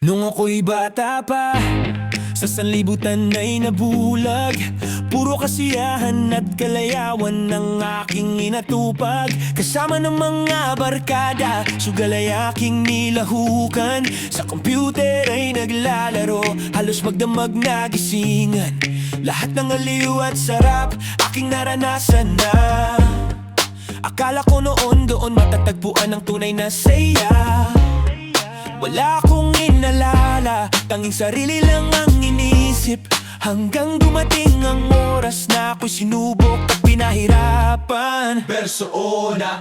Nung ako'y bata pa, sa sanlibutan ay nabulag. Puro kasiyahan at kalayawan ng aking inatupag. Kasama ng mga barkada, sugal ay aking nilahukan. Sa computer ay naglalaro, halos magdamag na gisingan. Lahat ng aliw at sarap, aking naranasan na. Akala ko noon doon matatagpuan ang tunay na saya. Wala akong inalala, tanging sarili lang ang inisip. Hanggang dumating ang oras na ako'y sinubok at pinahirapan. Persona.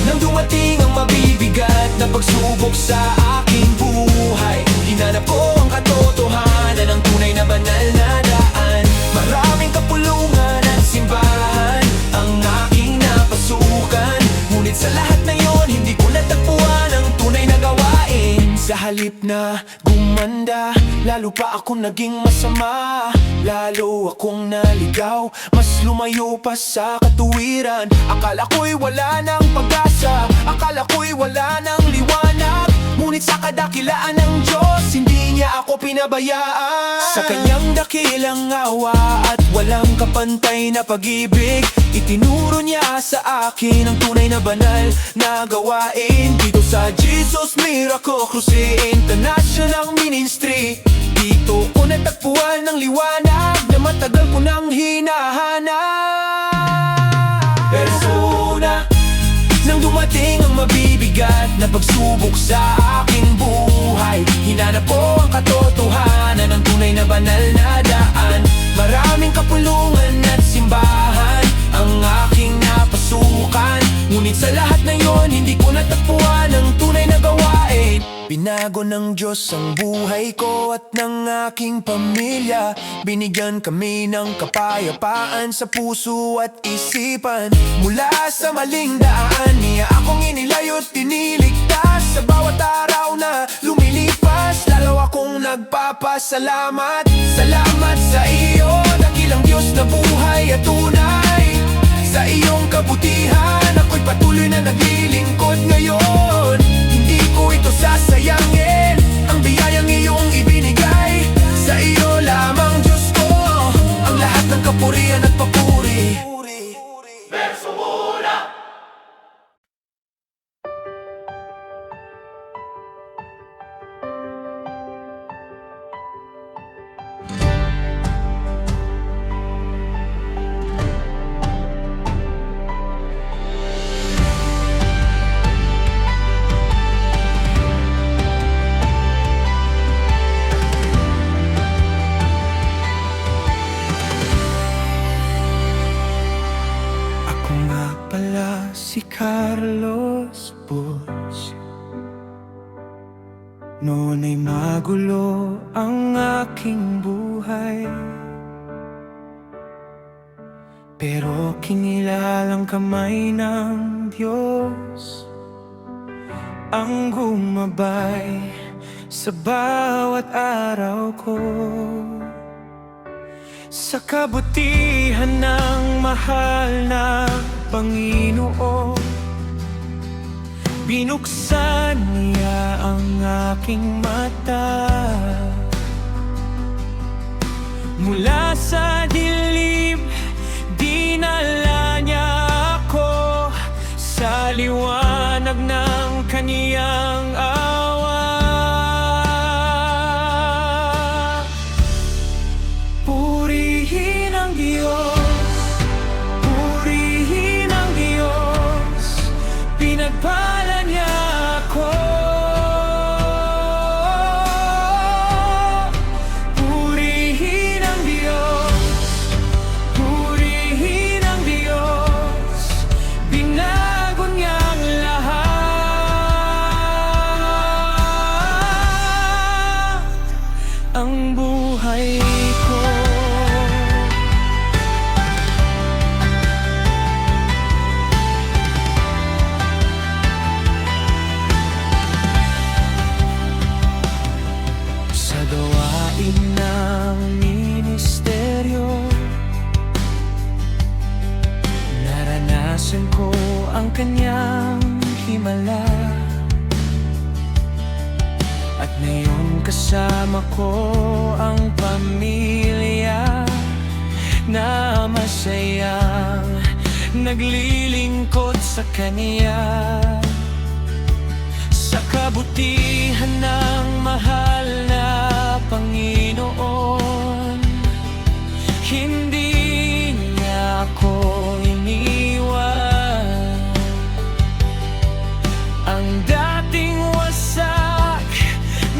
Nang dumating ang mabibigat na pagsubok sa aking buhay, hinanap ko ang katotohanan ng tunay na banal na daan. Maraming kapulungan at simbahan ang aking napasukan, ngunit sa lahat na yon, hindi ko natagpuan ang tunay na gawain. Sa halip na gumanda, lalo pa akong naging masama. Lalo akong naligaw, mas lumayo pa sa katuwiran. Akala ko'y wala ng pag-asa, akala ko'y wala ng liwanag. Ngunit sa kadakilaan ng Diyos, hindi niya ako pinabayaan. Sa kanyang dakilang awa at walang kapantay na pag-ibig, itinuro niya sa akin ang tunay na banal na gawain. Dito sa Jesus Miracle Crusade International Ministry, dito ko natagpuan ng liwanag na matagal ko nang hinahanap. Persona. Nang dumating ang mabibigat na pagsubok sa aking buhay, hinanap ko ang katotohanan ng tunay na banal na daan. Maraming kapulungan at simbahan ang aking napasukan, ngunit sa lahat na yon, hindi ko natagpuan ang tunay na gawain. Binago ng Diyos ang buhay ko at ng aking pamilya. Binigyan kami ng kapayapaan sa puso at isipan. Mula sa maling daan, niya akong inilayo't tiniligtas. Sa bawat araw na lumilipas, lalo akong nagpapasalamat. Salamat sa iyo, dakilang Diyos na buhay at tunay. Sa iyong kabutihan, ako'y patuloy na naglilingkod ngayon. Hindi ko ito sasayangin, ang biyayang iyong ibinigay. Sa iyo lamang, Diyos ko, ang lahat ng kapurihan at papuri. Verso muna. Si Carlos Bosch. Noon ay magulo ang aking buhay, pero kinilalang kamay ng Diyos ang gumabay sa bawat araw ko. Sa kabutihan ng mahal na Panginoon, binuksan niya ang aking mata. Mula sa dilim, dinala niya ako sa liwanag ng kaniyang awa. Purihin ang Diyos, pinagpala niya ako. Purihin ang Diyos, purihin ang Diyos, binago niya ang lahat, ang buhay ko. Ng ministeryo, naranasan ko ang kanyang himala. At ngayon kasama ko ang pamilya na masayang naglilingkod sa Kanya. Sa kabutihan ng mahal na Panginoon, hindi niya ako iniwan. Ang dating wasak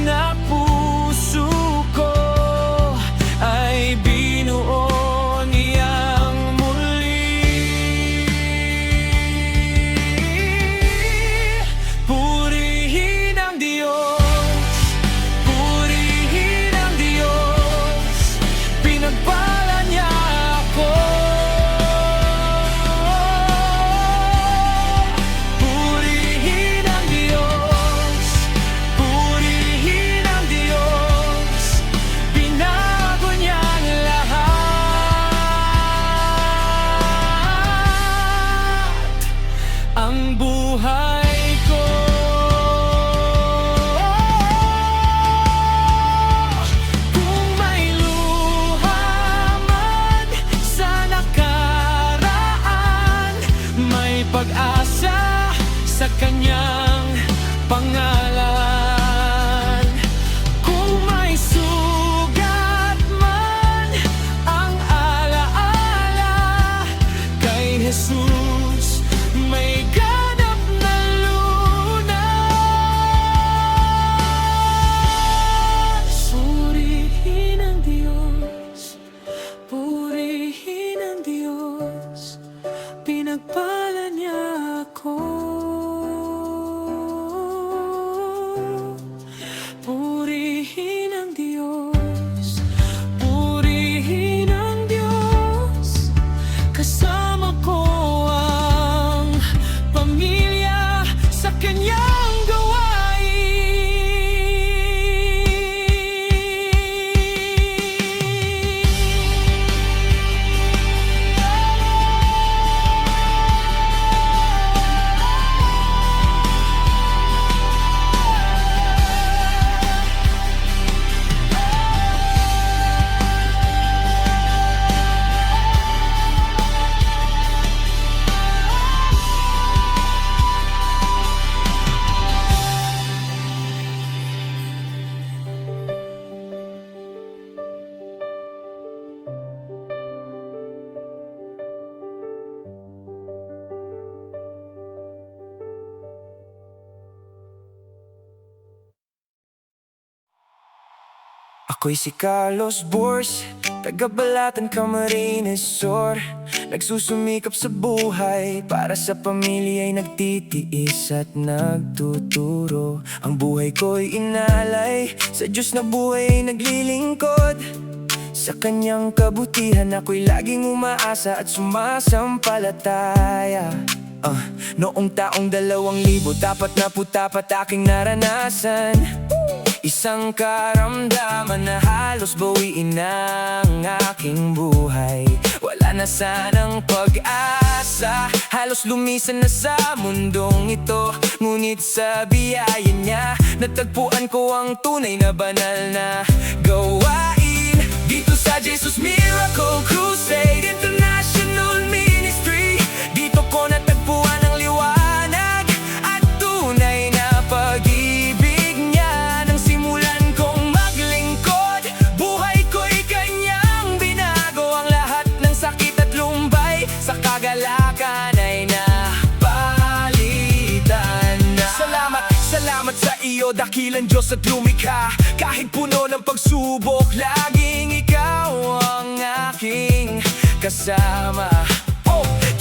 na puso ko ay binuo niyang muli. Purihin ang Diyos, purihin ang Diyos, pinagpala niya ako. Purihin ang Diyos, purihin ang Diyos, binago niya ang lahat, ang buhay ko. Kung may luha man sa nakaraan, may pag-asa sa Kanyang pangalan. Kung may sugat man ang alaala, kay Jesus may ganap na lunas. Purihin ang Diyos, purihin ang Diyos, pinagpala niya ako. Purihin ang Diyos, purihin ang Diyos, kasama ko ang pamilya sa Kanyang gawain. Ako'y si Carlos Bors, taga-Balatan, Camarines Sur. Nagsusumikap sa buhay, para sa pamilya'y nagtitiis at nagtuturo. Ang buhay ko'y inalay, sa Diyos na buhay ay naglilingkod. Sa Kanyang kabutihan ako'y laging umaasa at sumasampalataya. Noong taong 2000, tapat aking naranasan. Isang karamdaman na halos bawiin ang aking buhay. Wala na sanang pag-asa, halos lumisan na sa mundong ito. Ngunit sa biyaya niya, natagpuan ko ang tunay na banal na gawain. Dito sa Jesus Miracle Crusade International Ministry, dito ko natagpuan ang liwanag at tunay na pag-ibig niya. Nang simulan kong maglingkod, buhay ko'y Kanyang binago. Ang lahat ng sakit at lumbay sa kagalakan ay napalitan na. Salamat sa iyo, dakilang Diyos at lumikha. Kahit puno ng pagsubok, laging ikaw ang aking kasama.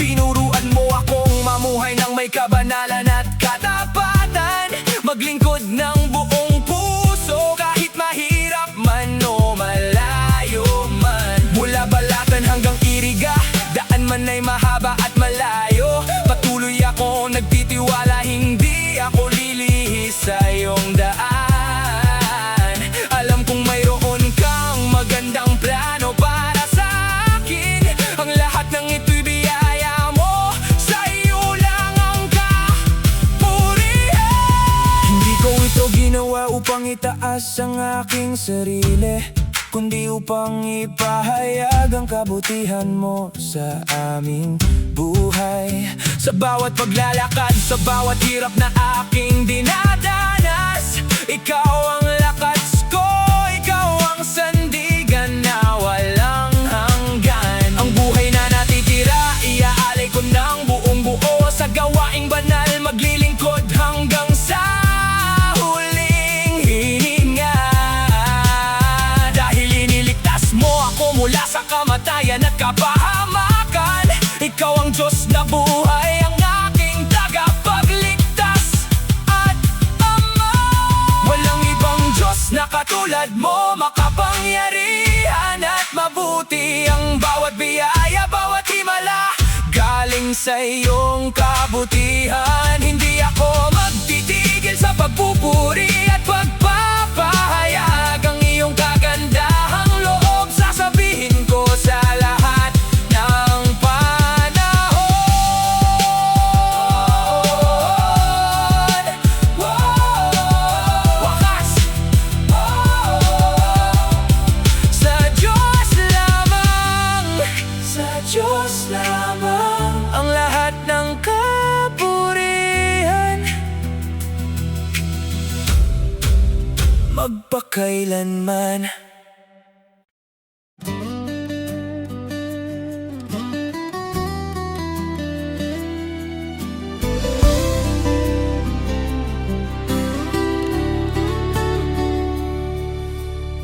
Tinuruan mo akong mamuhay ng may kabanalan at katapatan, maglingkod ng buong puso kahit mahirap man o malayo man. Mula Balatan hanggang Iriga, daan man ay mahaba at malayo. Patuloy ako nagtitiwala, hindi ako lilihis sa iyong daan. Alam kong mayroon kang magandang plano para sa akin. Ang lahat ng ito'y biyaya mo, sa iyo lang ang kapurihan. Hindi ko ito itaas ang aking sarili, kundi upang ipahayag ang kabutihan mo sa aming buhay. Sa bawat paglalakad, sa bawat hirap na aking dinadanas, ikaw ang lakas ko, ikaw ang sandigan na walang hanggan. Ang buhay na natitira, iaalay ko ng buong buo sa gawaing banal, maglilingkod hanggang sa huling hininga. Dahil iniligtas mo ako mula sa kamatayan at kapahamakan, ikaw ang Diyos na buhay, ang aking tagapagligtas at Ama. Walang ibang Diyos na katulad mo, makapangyarihan at mabuti. Ang bawat biyaya, bawat himala, galing sa iyong kabutihan. Hindi ako magtitigil sa pagpupuri at pagpapahayag ang iyong kagandahang loob. Sasabihin ko sa lahat ng panahon. Wakas sa Diyos lamang, sa Diyos lamang ang lahat ng kapurihan, magpakailanman.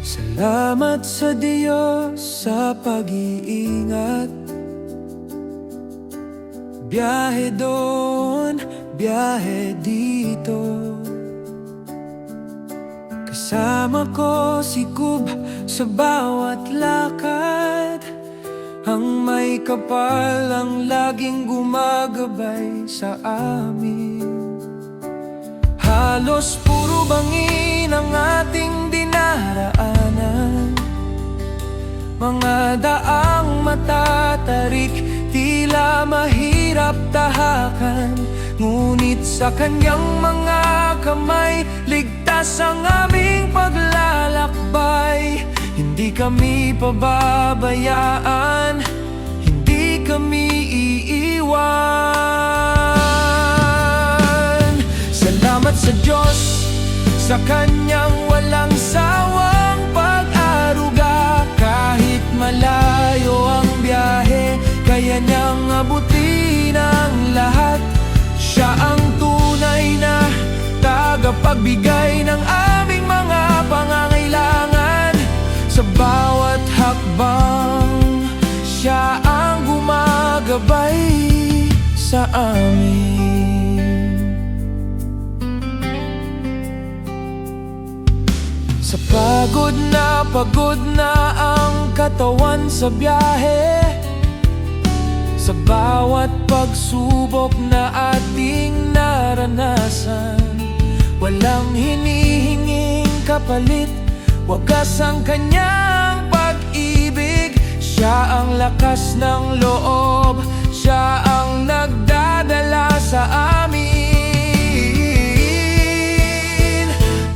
Salamat sa Diyos sa pag-iingat. Biyahe doon, biyahe dito. Kasama ko si Kub sa bawat lakad. Ang may kapal ang laging gumagabay sa amin. Halos puro bangin ang ating dinaraanan, mga daang matatarik, tila mahirap tahakan. Ngunit sa kanyang mga kamay, ligtas ang aming paglalakbay. Hindi kami pababayaan, hindi kami iiwan. Salamat sa Diyos, sa kanyang walang sawang pag-aruga. Kahit malayo ang biyahe, kaya niyang abutin ang lahat. Siya ang tunay na tagapagbigay ng aming mga pangangailangan. Sa bawat hakbang, siya ang gumagabay sa amin. Sa pagod na ang katawan sa biyahe, sa bawat pagsubok na ating naranasan, walang hinihinging kapalit, wagas ang kanyang pag-ibig. Siya ang lakas ng loob, siya ang nagdadala sa amin.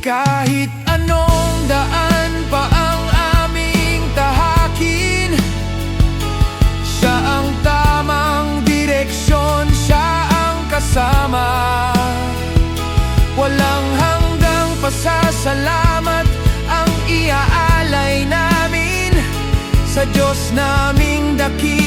Kahit anong daan pa ang aming tahakin, siya ang tamang direksyon, siya ang kasama. Walang hanggang pasasalamat ang iaalay namin sa Diyos naming dakila.